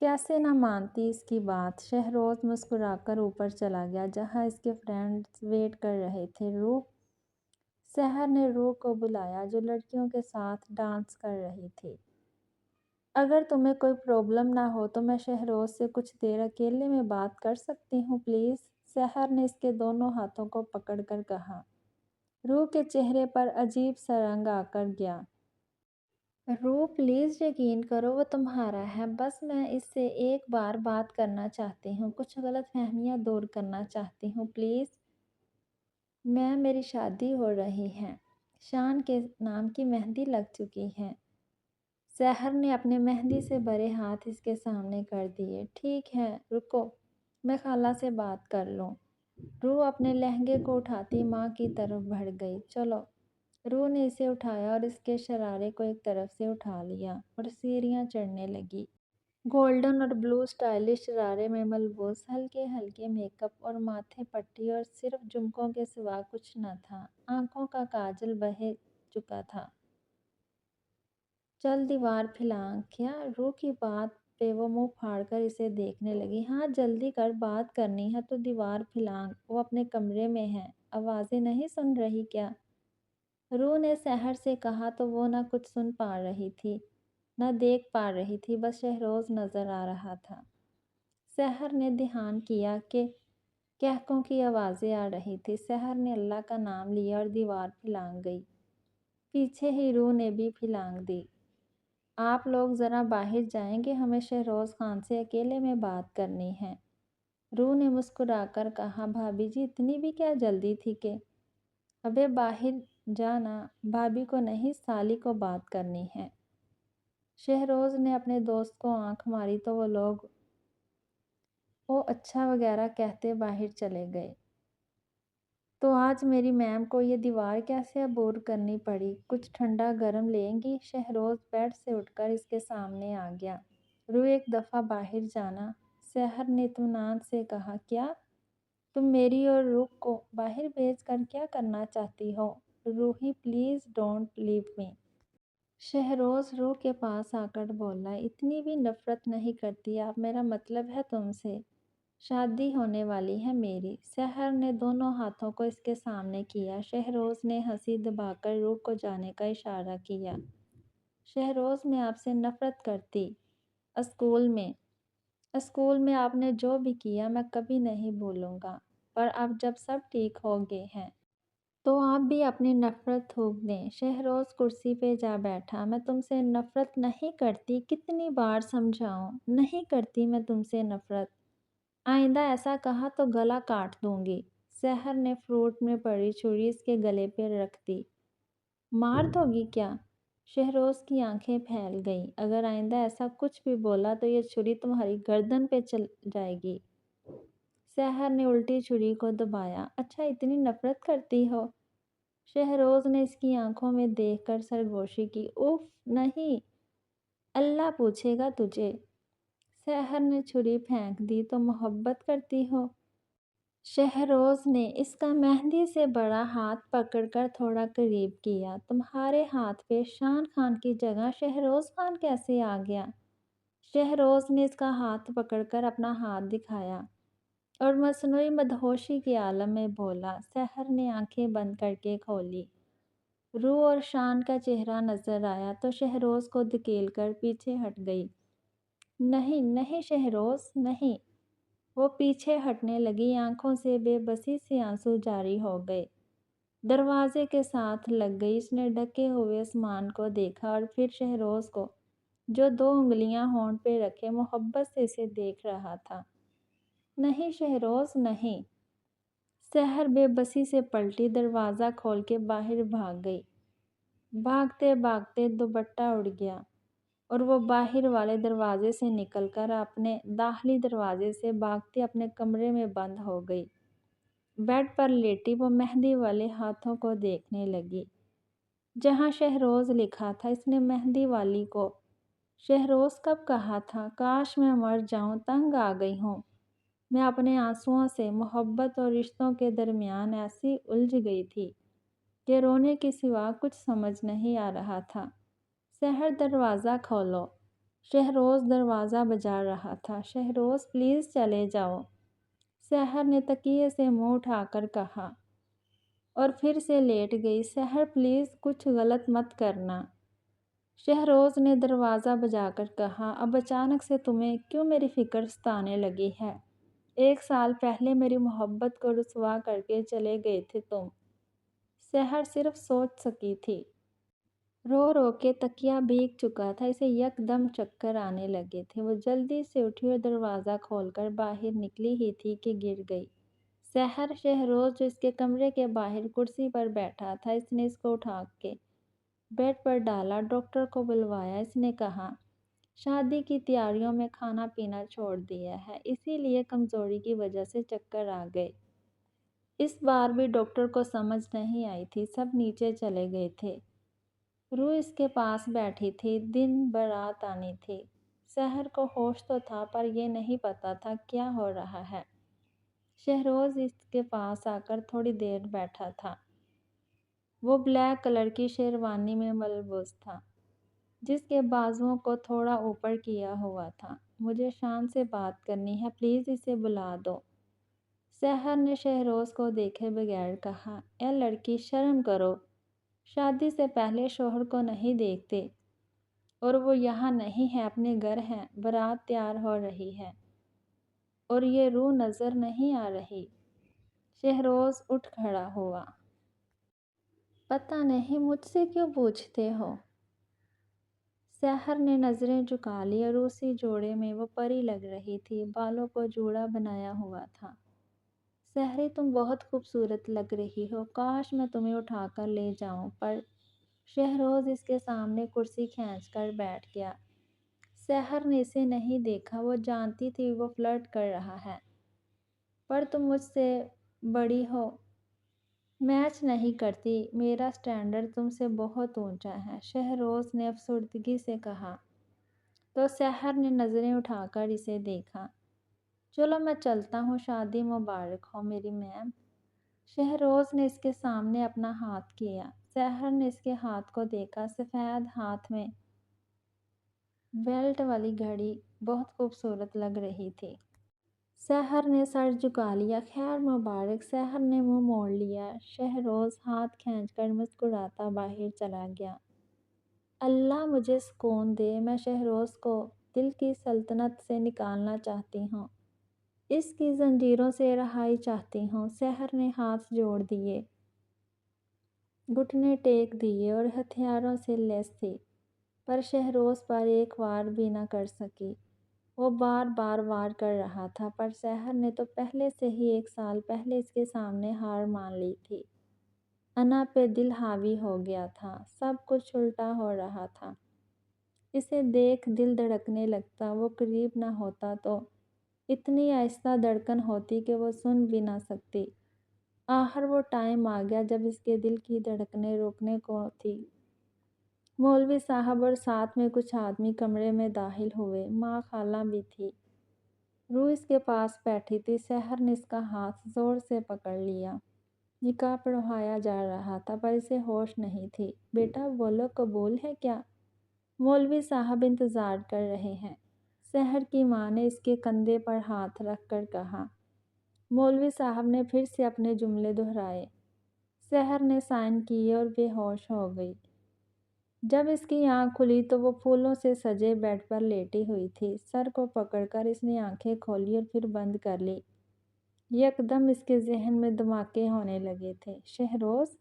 کیسے نہ مانتی اس کی بات۔ شہروز مسکرا کر اوپر چلا گیا جہاں اس کے فرینڈز ویٹ کر رہے تھے۔ روح سحر نے روح کو بلایا جو لڑکیوں کے ساتھ ڈانس کر رہی تھی۔ اگر تمہیں کوئی پرابلم نہ ہو تو میں شہروز سے کچھ دیر اکیلے میں بات کر سکتی ہوں پلیز؟ سحر نے اس کے دونوں ہاتھوں کو پکڑ کر کہا۔ روح کے چہرے پر عجیب سا رنگ آ کر گیا۔ روح پلیز یقین کرو وہ تمہارا ہے، بس میں اس سے ایک بار بات کرنا چاہتی ہوں، کچھ غلط فہمیاں دور کرنا چاہتی ہوں پلیز۔ میری شادی ہو رہی ہے، شان کے نام کی مہندی لگ چکی ہے۔ سحر نے اپنے مہندی سے بھرے ہاتھ اس کے سامنے کر دیے۔ ٹھیک ہے رکو، میں خالہ سے بات کر لوں۔ روح اپنے لہنگے کو اٹھاتی ماں کی طرف بڑھ گئی۔ چلو۔ روح نے اسے اٹھایا اور اس کے شرارے کو ایک طرف سے اٹھا لیا اور سیڑھیاں چڑھنے لگی۔ گولڈن اور بلو سٹائلش شرارے میں ملبوس ہلکے ہلکے میک اپ اور ماتھے پٹی اور صرف جھمکوں کے سوا کچھ نہ تھا۔ آنکھوں کا کاجل بہہ چکا تھا۔ چل دیوار پھلانگ کیا؟ روح کی بات پہ وہ منہ پھاڑ کر اسے دیکھنے لگی۔ ہاں جلدی کر، بات کرنی ہے تو دیوار پھلانگ، وہ اپنے کمرے میں ہے، آوازیں نہیں سن رہی کیا؟ روح نے سحر سے کہا تو وہ نہ کچھ سن پا رہی تھی نہ دیکھ پا رہی تھی، بس شہروز نظر آ رہا تھا۔ سحر نے دھیان کیا کہ کہکوں کی آوازیں آ رہی تھی۔ سحر نے اللہ کا نام لیا اور دیوار پھلانگ گئی۔ پیچھے ہی روح نے بھی پھلانگ دی۔ آپ لوگ ذرا باہر جائیں گے، ہمیں شہروز خان سے اکیلے میں بات کرنی ہے۔ روح نے مسکرا کر کہا۔ بھابھی جی اتنی بھی کیا جلدی تھی کہ؟ ابے باہر جانا، بھابھی کو نہیں سالی کو بات کرنی ہے۔ شہروز نے اپنے دوست کو آنکھ ماری تو وہ لوگ او اچھا وغیرہ کہتے باہر چلے گئے۔ تو آج میری میم کو یہ دیوار کیسے عبور کرنی پڑی؟ کچھ ٹھنڈا گرم لیں گی؟ شہروز بیڈ سے اٹھ کر اس کے سامنے آ گیا۔ روح ایک دفعہ باہر جانا، سحر نے اطمینان سے کہا۔ کیا؟ تم میری اور روح کو باہر بھیج کر کیا کرنا چاہتی ہو؟ روحی پلیز ڈونٹ لیو می۔ شہروز روح کے پاس آ کر بولا۔ اتنی بھی نفرت نہیں کرتی آپ، میرا مطلب ہے تم سے شادی ہونے والی ہے میری۔ سحر نے دونوں ہاتھوں کو اس کے سامنے کیا۔ شہروز نے ہنسی دبا کر روح کو جانے کا اشارہ کیا۔ شہروز میں آپ سے نفرت کرتی، اسکول میں آپ نے جو بھی کیا میں کبھی نہیں بھولوں گا، پر اب جب سب ٹھیک ہو گئے ہیں تو آپ بھی اپنی نفرت تھوک دیں۔ شہروز کرسی پہ جا بیٹھا۔ میں تم سے نفرت نہیں کرتی، کتنی بار سمجھاؤں، نہیں کرتی میں تم سے نفرت۔ آئندہ ایسا کہا تو گلا کاٹ دوں گی۔ سحر نے فروٹ میں پڑی چھری اس کے گلے پہ رکھ دی۔ مار دو گی کیا؟ شہروز کی آنکھیں پھیل گئیں۔ اگر آئندہ ایسا کچھ بھی بولا تو یہ چھری تمہاری گردن پہ چل جائے گی۔ سحر نے الٹی چھری کو دبایا۔ اچھا اتنی نفرت کرتی ہو؟ شہروز نے اس کی آنکھوں میں دیکھ کر سرگوشی کی۔ اف نہیں، اللہ پوچھے گا تجھے۔ سحر نے چھری پھینک دی۔ تو محبت کرتی ہو؟ شہروز نے اس کا مہندی سے بڑا ہاتھ پکڑ کر تھوڑا قریب کیا۔ تمہارے ہاتھ پہ شان خان کی جگہ شہروز خان کیسے آ گیا؟ شہروز نے اس کا ہاتھ پکڑ کر اپنا ہاتھ دکھایا اور مصنوعی مدہوشی کے عالم میں بولا۔ سحر نے آنکھیں بند کر کے کھولی۔ روح اور شان کا چہرہ نظر آیا تو شہروز کو دھکیل کر پیچھے ہٹ گئی۔ نہیں نہیں شہروز نہیں۔ وہ پیچھے ہٹنے لگی، آنکھوں سے بے بسی سے آنسو جاری ہو گئے۔ دروازے کے ساتھ لگ گئی۔ اس نے ڈھکے ہوئے آسمان کو دیکھا اور پھر شہروز کو جو 2 انگلیاں ہونٹ پہ رکھے محبت سے اسے دیکھ رہا تھا۔ نہیں شہروز نہیں۔ سحر بے بسی سے پلٹی، دروازہ کھول کے باہر بھاگ گئی۔ بھاگتے بھاگتے دوپٹہ اڑ گیا اور وہ باہر والے دروازے سے نکل کر اپنے داخلی دروازے سے بھاگتے اپنے کمرے میں بند ہو گئی۔ بیڈ پر لیٹی وہ مہندی والے ہاتھوں کو دیکھنے لگی جہاں شہروز لکھا تھا۔ اس نے مہندی والی کو شہروز کب کہا تھا؟ کاش میں مر جاؤں، تنگ آ گئی ہوں میں اپنے آنسوؤں سے۔ محبت اور رشتوں کے درمیان ایسی الجھ گئی تھی کہ رونے کے سوا کچھ سمجھ نہیں آ رہا تھا۔ سحر دروازہ کھولو۔ شہروز دروازہ بجا رہا تھا۔ شہروز پلیز چلے جاؤ، سحر نے تکیے سے منہ اٹھا کر کہا اور پھر سے لیٹ گئی۔ سحر پلیز کچھ غلط مت کرنا، شہروز نے دروازہ بجا کر کہا۔ اب اچانک سے تمہیں کیوں میری فکر ستانے لگی ہے؟ 1 سال پہلے میری محبت کو رسوا کر کے چلے گئے تھے تم۔ سحر صرف سوچ سکی تھی۔ رو رو کے تکیا بھیگ چکا تھا، اسے یک دم چکر آنے لگے تھے۔ وہ جلدی سے اٹھی اور دروازہ کھول کر باہر نکلی ہی تھی کہ گر گئی۔ سحر! شہروز جو اس کے کمرے کے باہر کرسی پر بیٹھا تھا، اس نے اس کو اٹھا کے بیڈ پر ڈالا، ڈاکٹر کو بلوایا۔ اس نے کہا شادی کی تیاریوں میں کھانا پینا چھوڑ دیا ہے، اسی لیے کمزوری کی وجہ سے چکر آ گئے۔ اس بار بھی ڈاکٹر کو سمجھ نہیں آئی تھی، سب نیچے چلے گئے تھے۔ روح اس کے پاس بیٹھی تھی، دن بارات آنی تھی۔ سحر کو ہوش تو تھا پر یہ نہیں پتا تھا کیا ہو رہا ہے۔ شہروز اس کے پاس آ کر تھوڑی دیر بیٹھا تھا۔ وہ بلیک کلر کی شیروانی میں ملبوس تھا، جس کے بازوؤں کو تھوڑا اوپر کیا ہوا تھا۔ مجھے شان سے بات کرنی ہے، پلیز اسے بلا دو، سحر نے شہروز کو دیکھے بغیر کہا۔ اے لڑکی، شرم کرو، شادی سے پہلے شوہر کو نہیں دیکھتے، اور وہ یہاں نہیں ہے، اپنے گھر ہے، بارات تیار ہو رہی ہے اور یہ روح نظر نہیں آ رہی۔ شہروز اٹھ کھڑا ہوا۔ پتہ نہیں مجھ سے کیوں پوچھتے ہو؟ سحر نے نظریں جھکا لی اور اسی جوڑے میں وہ پری لگ رہی تھی، بالوں کو جوڑا بنایا ہوا تھا۔ سحری، تم بہت خوبصورت لگ رہی ہو، کاش میں تمہیں اٹھا کر لے جاؤں، پر شہروز اس کے سامنے کرسی کھینچ کر بیٹھ گیا۔ سحر نے اسے نہیں دیکھا، وہ جانتی تھی وہ فلرٹ کر رہا ہے۔ پر تم مجھ سے بڑی ہو، میچ نہیں کرتی، میرا سٹینڈرڈ تم سے بہت اونچا ہے، شہروز نے افسردگی سے کہا۔ تو سحر نے نظریں اٹھا کر اسے دیکھا۔ چلو میں چلتا ہوں، شادی مبارک ہو میری میم۔ شہروز نے اس کے سامنے اپنا ہاتھ کیا۔ سحر نے اس کے ہاتھ کو دیکھا، سفید ہاتھ میں بیلٹ والی گھڑی بہت خوبصورت لگ رہی تھی۔ سحر نے سر جھکا لیا۔ خیر مبارک، سحر نے منہ موڑ لیا۔ شہروز ہاتھ کھینچ کر مسکراتا باہر چلا گیا۔ اللہ مجھے سکون دے، میں شہروز کو دل کی سلطنت سے نکالنا چاہتی ہوں، اس کی زنجیروں سے رہائی چاہتی ہوں۔ سحر نے ہاتھ جوڑ دیے، گھٹنے ٹیک دیے اور ہتھیاروں سے لیس تھی، پر شہروز پر ایک وار بھی نہ کر سکی۔ وہ بار بار وار کر رہا تھا، پر سحر نے تو پہلے سے ہی 1 سال پہلے اس کے سامنے ہار مان لی تھی۔ انا پہ دل حاوی ہو گیا تھا، سب کچھ الٹا ہو رہا تھا۔ اسے دیکھ دل دھڑکنے لگتا، وہ قریب نہ ہوتا تو اتنی آہستہ دھڑکن ہوتی کہ وہ سن بھی نہ سکتی۔ آخر وہ ٹائم آ گیا جب اس کے دل کی دھڑکنیں روکنے کو تھی۔ مولوی صاحب اور ساتھ میں کچھ آدمی کمرے میں داخل ہوئے، ماں خالہ بھی تھی۔ روح اس کے پاس بیٹھی تھی۔ سحر نے اس کا ہاتھ زور سے پکڑ لیا۔ نکاح پڑھوایا جا رہا تھا پر اسے ہوش نہیں تھی۔ بیٹا بولو، قبول ہے کیا؟ مولوی صاحب انتظار کر رہے ہیں، سحر کی ماں نے اس کے کندھے پر ہاتھ رکھ کر کہا۔ مولوی صاحب نے پھر سے اپنے جملے دہرائے۔ سحر نے سائن کیے اور بے ہوش ہو گئی۔ جب اس کی آنکھ کھلی تو وہ پھولوں سے سجے بیڈ پر لیٹی ہوئی تھی۔ سر کو پکڑ کر اس نے آنکھیں کھولی اور پھر بند کر لی۔ یک دم اس کے ذہن میں دھماکے ہونے لگے تھے۔ شہروز؟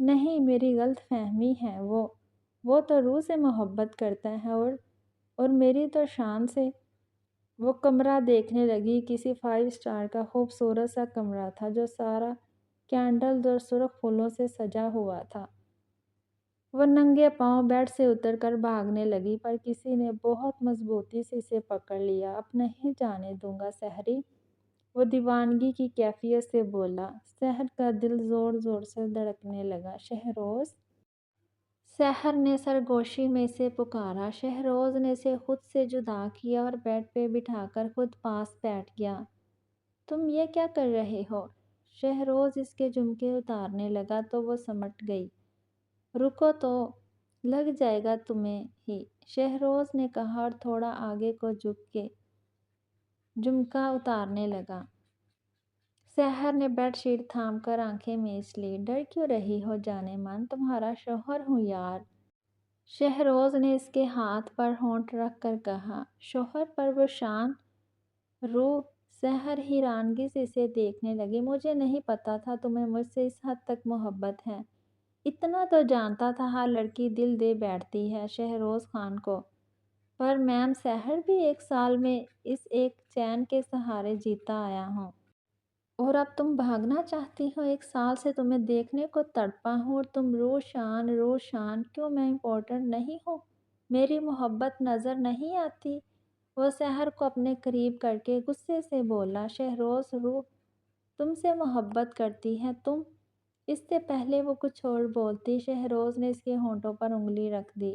نہیں، میری غلط فہمی ہے، وہ تو روح سے محبت کرتا ہے اور میری تو شان سے۔ وہ کمرہ دیکھنے لگی، کسی 5 اسٹار کا خوبصورت سا کمرہ تھا جو سارا کینڈلز اور سرخ پھولوں سے سجا ہوا تھا۔ وہ ننگے پاؤں بیڈ سے اتر کر بھاگنے لگی، پر کسی نے بہت مضبوطی سے اسے پکڑ لیا۔ اب نہیں جانے دوں گا سحری، وہ دیوانگی کی کیفیت سے بولا۔ سحر کا دل زور زور سے دھڑکنے لگا۔ شہروز؟ سحر نے سرگوشی میں اسے پکارا۔ شہروز نے اسے خود سے جدا کیا اور بیڈ پہ بٹھا کر خود پاس بیٹھ گیا۔ تم یہ کیا کر رہے ہو؟ شہروز اس کے جھمکے اتارنے لگا تو وہ سمٹ گئی۔ رکو تو، لگ جائے گا تمہیں ہی، شہروز نے کہا اور تھوڑا آگے کو جھک کے جھمکا اتارنے لگا۔ سحر نے بیڈ شیٹ تھام کر آنکھیں میچ لی۔ ڈر کیوں رہی ہو جانے من، تمہارا شوہر ہوں یار۔ شہروز نے اس کے ہاتھ پر ہونٹ رکھ کر کہا۔ شوہر پر وہ شان روح؟ سحر حیرانگی سے اسے دیکھنے لگی۔ مجھے نہیں پتا تھا تمہیں مجھ سے اس حد تک محبت ہے۔ اتنا تو جانتا تھا ہر لڑکی دل دے بیٹھتی ہے شہروز خان کو، پر میم سحر بھی 1 سال میں اس ایک چین کے سہارے جیتا آیا ہوں، اور اب تم بھاگنا چاہتی ہو۔ 1 سال سے تمہیں دیکھنے کو تڑپا ہوں اور تم روشان، کیوں میں امپورٹنٹ نہیں ہوں؟ میری محبت نظر نہیں آتی؟ وہ سحر کو اپنے قریب کر کے غصے سے بولا۔ شہروز روح تم سے محبت کرتی ہے، تم؟ اس سے پہلے وہ کچھ اور بولتی، شہروز نے اس کے ہونٹوں پر انگلی رکھ دی۔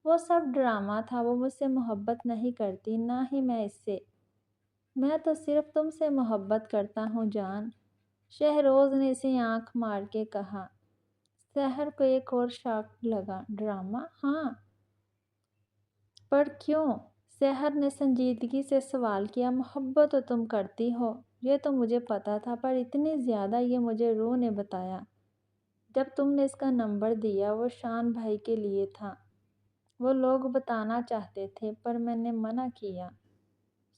وہ سب ڈرامہ تھا، وہ مجھ سے محبت نہیں کرتی، نہ ہی میں اس سے۔ میں تو صرف تم سے محبت کرتا ہوں جان، شہروز نے اسے آنکھ مار کے کہا۔ سحر کو ایک اور شاک لگا۔ ڈرامہ؟ ہاں، پر کیوں؟ سحر نے سنجیدگی سے سوال کیا۔ محبت تو تم کرتی ہو، یہ تو مجھے پتا تھا، پر اتنی زیادہ یہ مجھے روح نے بتایا جب تم نے اس کا نمبر دیا۔ وہ شان بھائی کے لیے تھا، وہ لوگ بتانا چاہتے تھے پر میں نے منع کیا۔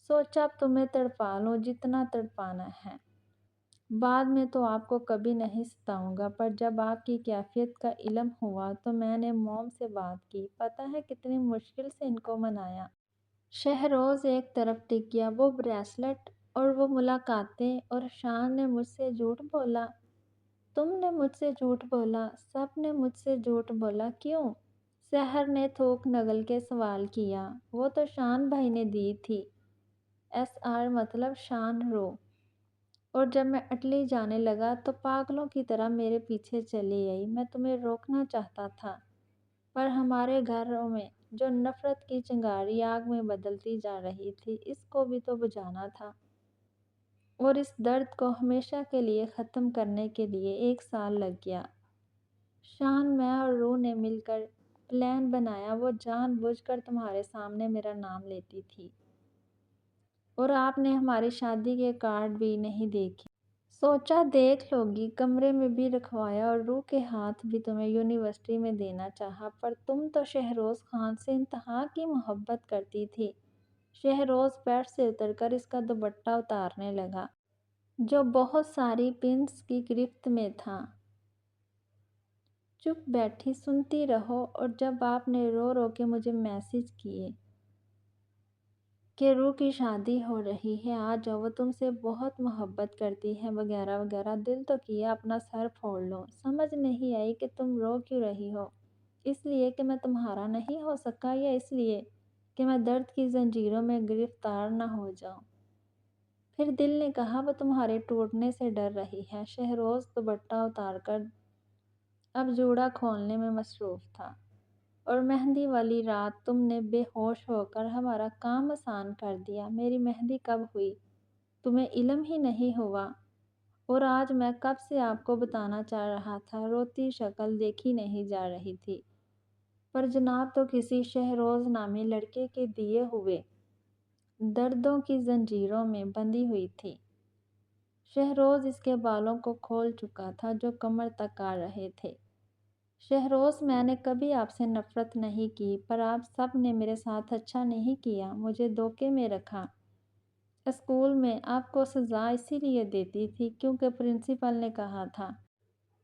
سوچا اب تمہیں تڑپا لوں جتنا تڑپانا ہے، بعد میں تو آپ کو کبھی نہیں ستاؤں گا۔ پر جب آپ کی کیفیت کا علم ہوا تو میں نے موم سے بات کی، پتہ ہے کتنی مشکل سے ان کو منایا۔ شہروز ایک طرف ٹک گیا۔ وہ بریسلٹ اور وہ ملاقاتیں، اور شان نے مجھ سے جھوٹ بولا؟ تم نے مجھ سے جھوٹ بولا؟ سب نے مجھ سے جھوٹ بولا؟ کیوں؟ سحر نے تھوک نگل کے سوال کیا۔ وہ تو شان بھائی نے دی تھی، SR مطلب شان رو، اور جب میں اٹلی جانے لگا تو پاگلوں کی طرح میرے پیچھے چلی آئی۔ میں تمہیں روکنا چاہتا تھا، پر ہمارے گھروں میں جو نفرت کی چنگاری آگ میں بدلتی جا رہی تھی، اس کو بھی تو بجھانا تھا، اور اس درد کو ہمیشہ کے لیے ختم کرنے کے لیے 1 سال لگ گیا۔ شان، میں اور روح نے مل کر پلان بنایا۔ وہ جان بوجھ کر تمہارے سامنے میرا نام لیتی تھی، اور آپ نے ہماری شادی کے کارڈ بھی نہیں دیکھے۔ سوچا دیکھ لو گی، کمرے میں بھی رکھوایا، اور روح کے ہاتھ بھی تمہیں یونیورسٹی میں دینا چاہا، پر تم تو شہروز خان سے انتہا کی محبت کرتی تھی۔ شہروز بیڈ سے اتر کر اس کا دوپٹہ اتارنے لگا، جو بہت ساری پنس کی گرفت میں تھا۔ چپ بیٹھی سنتی رہو، اور جب آپ نے رو رو کے مجھے میسج کیے کہ روح کی شادی ہو رہی ہے، آ جاؤ، وہ تم سے بہت محبت کرتی ہے، وغیرہ وغیرہ، دل تو کیا اپنا سر پھوڑ لوں۔ سمجھ نہیں آئی کہ تم رو کیوں رہی ہو، اس لیے کہ میں تمہارا نہیں ہو سکا، یا اس لیے کہ میں درد کی زنجیروں میں گرفتار نہ ہو جاؤں؟ پھر دل نے کہا وہ تمہارے ٹوٹنے سے ڈر رہی ہے۔ شہروز دوپٹہ اتار کر اب جوڑا کھولنے میں مصروف تھا۔ اور مہندی والی رات تم نے بے ہوش ہو کر ہمارا کام آسان کر دیا۔ میری مہندی کب ہوئی تمہیں علم ہی نہیں ہوا، اور آج میں کب سے آپ کو بتانا چاہ رہا تھا۔ روتی شکل دیکھی نہیں جا رہی تھی، پر جناب تو کسی شہروز نامی لڑکے کے دیے ہوئے دردوں کی زنجیروں میں بندھی ہوئی تھی۔ شہروز اس کے بالوں کو کھول چکا تھا جو کمر تک آ رہے تھے۔ شہروز، میں نے کبھی آپ سے نفرت نہیں کی، پر آپ سب نے میرے ساتھ اچھا نہیں کیا، مجھے دھوکے میں رکھا۔ اسکول میں آپ کو سزا اسی لیے دیتی تھی کیونکہ پرنسپل نے کہا تھا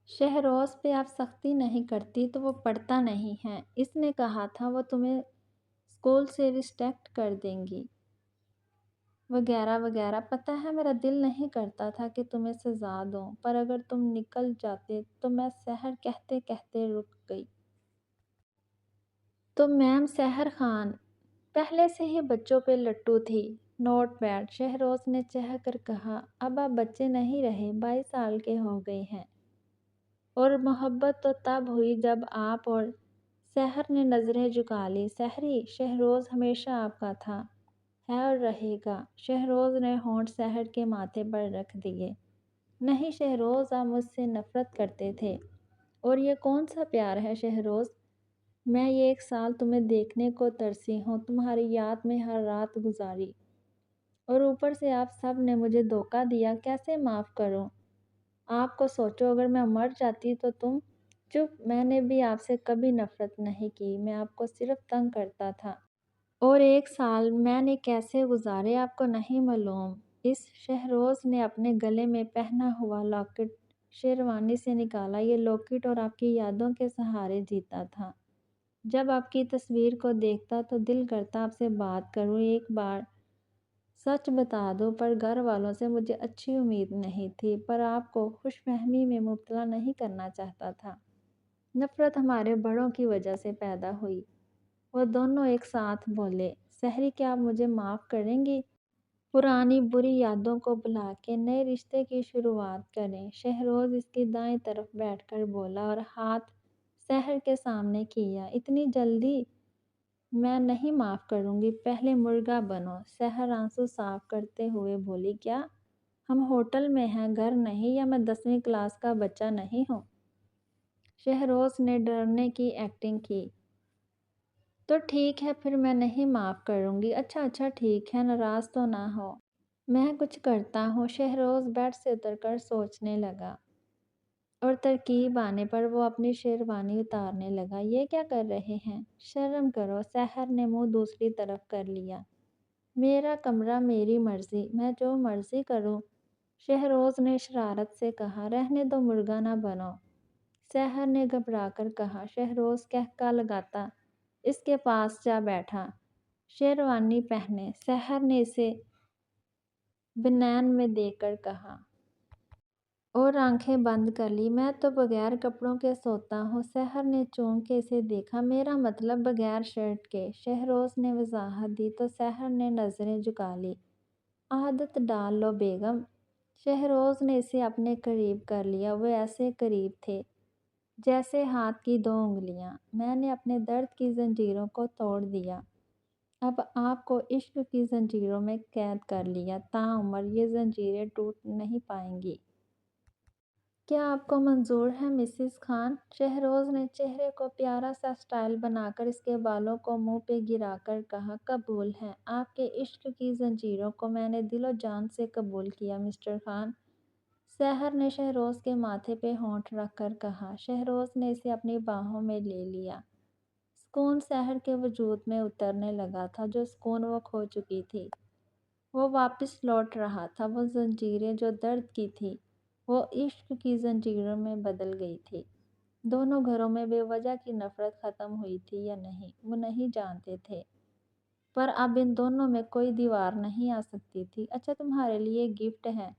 شہروز پہ آپ سختی نہیں کرتی تو وہ پڑھتا نہیں ہے، اس نے کہا تھا وہ تمہیں اسکول سے ریسٹیکٹ کر دیں گی، وغیرہ وغیرہ۔ پتہ ہے میرا دل نہیں کرتا تھا کہ تمہیں سزا دوں، پر اگر تم نکل جاتے تو میں سحر کہتے کہتے رک گئی۔ تو میم سحر خان پہلے سے ہی بچوں پہ لٹو تھی۔ نوٹ بیڈ، شہروز نے چہ کر کہا۔ اب آپ بچے نہیں رہے، 22 سال کے ہو گئے ہیں، اور محبت تو تب ہوئی جب آپ اور سحر نے نظریں جھکا لی۔ سحری، شہروز ہمیشہ آپ کا تھا، ہے اور رہے گا۔ شہروز نے ہونٹ سحر کے ماتھے پر رکھ دیے۔ نہیں شہروز، آپ مجھ سے نفرت کرتے تھے، اور یہ کون سا پیار ہے شہروز؟ میں یہ 1 سال تمہیں دیکھنے کو ترسی ہوں، تمہاری یاد میں ہر رات گزاری، اور اوپر سے آپ سب نے مجھے دھوکہ دیا، کیسے معاف کروں آپ کو؟ سوچو اگر میں مر جاتی تو تم؟ چپ، میں نے بھی آپ سے کبھی نفرت نہیں کی، میں آپ کو صرف تنگ کرتا تھا۔ اور 1 سال میں نے کیسے گزارے آپ کو نہیں معلوم۔ اس شہروز نے اپنے گلے میں پہنا ہوا لاکٹ شیروانی سے نکالا۔ یہ لاکٹ اور آپ کی یادوں کے سہارے جیتا تھا۔ جب آپ کی تصویر کو دیکھتا تو دل کرتا آپ سے بات کروں، ایک بار سچ بتا دو، پر گھر والوں سے مجھے اچھی امید نہیں تھی، پر آپ کو خوش فہمی میں مبتلا نہیں کرنا چاہتا تھا۔ نفرت ہمارے بڑوں کی وجہ سے پیدا ہوئی۔ وہ دونوں ایک ساتھ بولے، سحری کیا آپ مجھے معاف کریں گی؟ پرانی بری یادوں کو بھلا کے نئے رشتے کی شروعات کریں۔ شہروز اس کی دائیں طرف بیٹھ کر بولا اور ہاتھ سحر کے سامنے کیا۔ اتنی جلدی میں نہیں معاف کروں گی، پہلے مرغا بنو۔ سحر آنسو صاف کرتے ہوئے بولی، کیا ہم ہوٹل میں ہیں، گھر نہیں، یا میں 10ویں کلاس کا بچہ نہیں ہوں؟ شہروز نے ڈرنے کی ایکٹنگ کی۔ تو ٹھیک ہے، پھر میں نہیں معاف کروں گی۔ اچھا ٹھیک ہے، ناراض تو نہ ہو، میں کچھ کرتا ہوں۔ شہروز بیڈ سے اتر کر سوچنے لگا، اور ترکیب آنے پر وہ اپنی شیروانی اتارنے لگا۔ یہ کیا کر رہے ہیں؟ شرم کرو۔ سحر نے منہ دوسری طرف کر لیا۔ میرا کمرہ، میری مرضی، میں جو مرضی کروں، شہروز نے شرارت سے کہا۔ رہنے دو، مرغا نہ بنو، سحر نے گھبرا کر کہا۔ شہروز قہقہ لگاتا اس کے پاس جا بیٹھا۔ شیروانی پہنے، سحر نے اسے بنین میں دے کر کہا، اور آنکھیں بند کر لی۔ میں تو بغیر کپڑوں کے سوتا ہوں۔ سحر نے چونک کے اسے دیکھا۔ میرا مطلب بغیر شرٹ کے، شہروز نے وضاحت دی تو سحر نے نظریں جھکا لی۔ عادت ڈال لو بیگم۔ شہروز نے اسے اپنے قریب کر لیا۔ وہ ایسے قریب تھے جیسے ہاتھ کی 2 انگلیاں۔ میں نے اپنے درد کی زنجیروں کو توڑ دیا، اب آپ کو عشق کی زنجیروں میں قید کر لیا، تاعمر یہ زنجیریں ٹوٹ نہیں پائیں گی۔ کیا آپ کو منظور ہے مسز خان؟ شہروز نے چہرے کو پیارا سا سٹائل بنا کر اس کے بالوں کو منہ پہ گرا کر کہا، قبول ہے، آپ کے عشق کی زنجیروں کو میں نے دل و جان سے قبول کیا مسٹر خان۔ سحر نے شہروز کے ماتھے پہ ہونٹ رکھ کر کہا۔ شہروز نے اسے اپنی باہوں میں لے لیا۔ سکون سحر کے وجود میں اترنے لگا تھا، جو سکون وہ کھو چکی تھی وہ واپس لوٹ رہا تھا۔ وہ زنجیریں جو درد کی تھی وہ عشق کی زنجیروں میں بدل گئی تھی۔ دونوں گھروں میں بے وجہ کی نفرت ختم ہوئی تھی یا نہیں، وہ نہیں جانتے تھے، پر اب ان دونوں میں کوئی دیوار نہیں آ سکتی تھی۔ اچھا، تمہارے لیے گفٹ ہے۔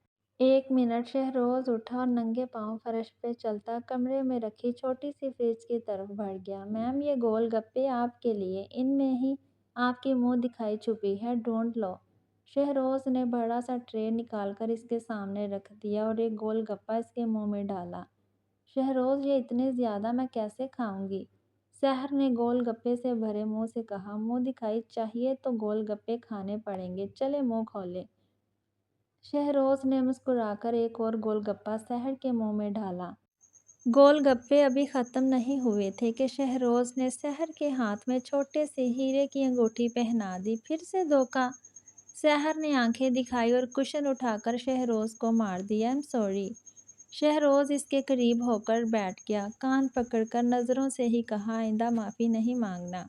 1 منٹ۔ شہروز اٹھا اور ننگے پاؤں فرش پہ چلتا کمرے میں رکھی چھوٹی سی فریج کی طرف بڑھ گیا۔ میم، یہ گول گپے آپ کے لیے، ان میں ہی آپ کی منہ دکھائی چھپی ہے، ڈھونڈ لو۔ شہروز نے بڑا سا ٹرے نکال کر اس کے سامنے رکھ دیا اور ایک گول گپا اس کے منہ میں ڈالا۔ شہروز، یہ اتنے زیادہ میں کیسے کھاؤں گی؟ سحر نے گول گپے سے بھرے منہ سے کہا۔ منہ دکھائی چاہیے تو گول گپے کھانے پڑیں گے، چلے منہ کھولے۔ شہروز نے مسکرا کر ایک اور گول گپا سحر کے منہ میں ڈالا۔ گول گپے ابھی ختم نہیں ہوئے تھے کہ شہروز نے سحر کے ہاتھ میں چھوٹے سے ہیرے کی انگوٹھی پہنا دی۔ پھر سے دھوکہ؟ سحر نے آنکھیں دکھائی اور کشن اٹھا کر شہروز کو مار دیا۔ I am sorry. شہروز اس کے قریب ہو کر بیٹھ گیا، کان پکڑ کر نظروں سے ہی کہا، آئندہ معافی نہیں مانگنا۔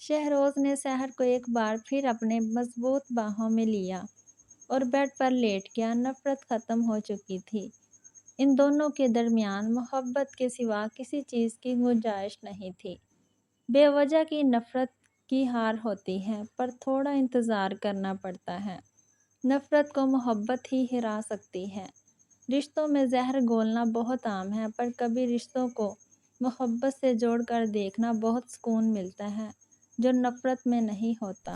شہروز نے سحر کو ایک بار پھر اپنے مضبوط باہوں میں لیا اور بیڈ پر لیٹ گیا۔ نفرت ختم ہو چکی تھی۔ ان دونوں کے درمیان محبت کے سوا کسی چیز کی گنجائش نہیں تھی۔ بے وجہ کی نفرت کی ہار ہوتی ہے، پر تھوڑا انتظار کرنا پڑتا ہے۔ نفرت کو محبت ہی ہرا سکتی ہے۔ رشتوں میں زہر گھولنا بہت عام ہے، پر کبھی رشتوں کو محبت سے جوڑ کر دیکھنا بہت سکون ملتا ہے، جو نفرت میں نہیں ہوتا۔